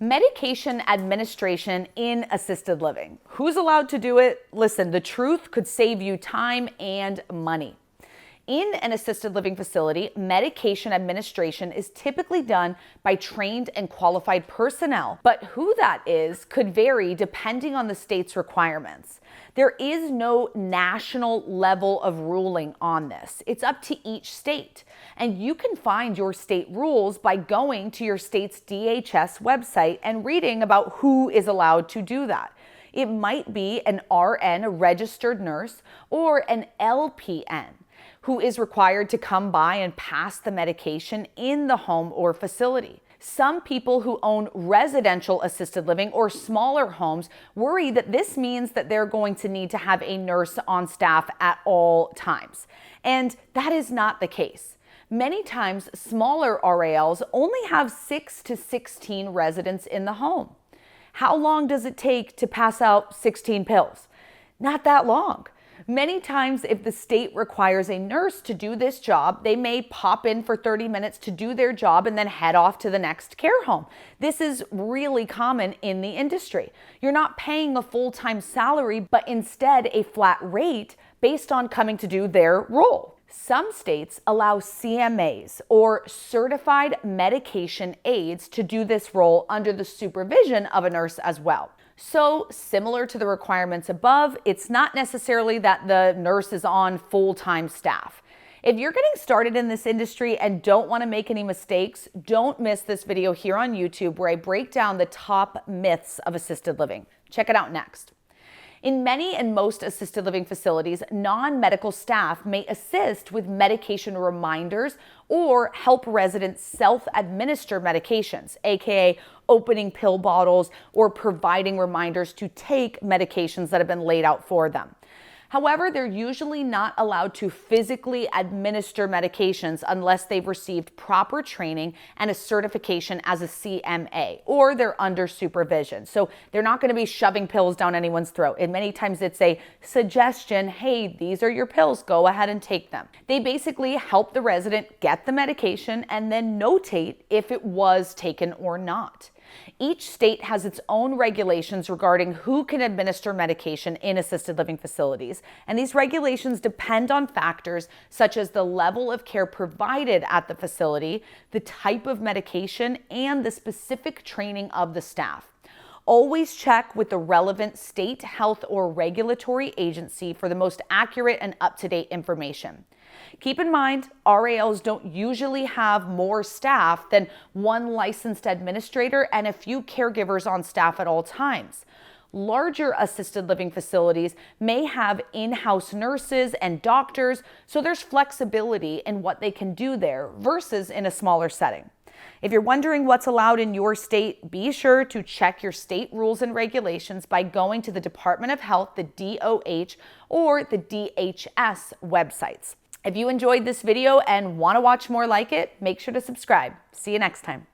Medication administration in assisted living. Who's allowed to do it? Listen, the truth could save you time and money. In an assisted living facility, medication administration is typically done by trained and qualified personnel, but who that is could vary depending on the state's requirements. There is no national level of ruling on this. It's up to each state, and you can find your state rules by going to your state's DHS website and reading about who is allowed to do that. It might be an RN, a registered nurse, or an LPN, who is required to come by and pass the medication in the home or facility. Some people who own residential assisted living or smaller homes worry that this means that they're going to need to have a nurse on staff at all times. And that is not the case. Many times, smaller RALs only have 6 to 16 residents in the home. How long does it take to pass out 16 pills? Not that long. Many times, if the state requires a nurse to do this job, they may pop in for 30 minutes to do their job and then head off to the next care home. This is really common in the industry. You're not paying a full-time salary, but instead a flat rate based on coming to do their role. Some states allow CMAs, or certified medication aides, to do this role under the supervision of a nurse as well. So, similar to the requirements above, it's not necessarily that the nurse is on full-time staff. If you're getting started in this industry and don't want to make any mistakes, don't miss this video here on YouTube where I break down the top myths of assisted living. Check it out next. In many and most assisted living facilities, non-medical staff may assist with medication reminders or help residents self-administer medications, aka opening pill bottles or providing reminders to take medications that have been laid out for them. However, they're usually not allowed to physically administer medications unless they've received proper training and a certification as a CMA, or they're under supervision. So they're not going to be shoving pills down anyone's throat. And many times it's a suggestion, hey, these are your pills, go ahead and take them. They basically help the resident get the medication and then notate if it was taken or not. Each state has its own regulations regarding who can administer medication in assisted living facilities, and these regulations depend on factors such as the level of care provided at the facility, the type of medication, and the specific training of the staff. Always check with the relevant state, health, or regulatory agency for the most accurate and up-to-date information. Keep in mind, RALs don't usually have more staff than one licensed administrator and a few caregivers on staff at all times. Larger assisted living facilities may have in-house nurses and doctors, so there's flexibility in what they can do there versus in a smaller setting. If you're wondering what's allowed in your state, be sure to check your state rules and regulations by going to the Department of Health, the DOH, or the DHS websites. If you enjoyed this video and want to watch more like it, make sure to subscribe. See you next time.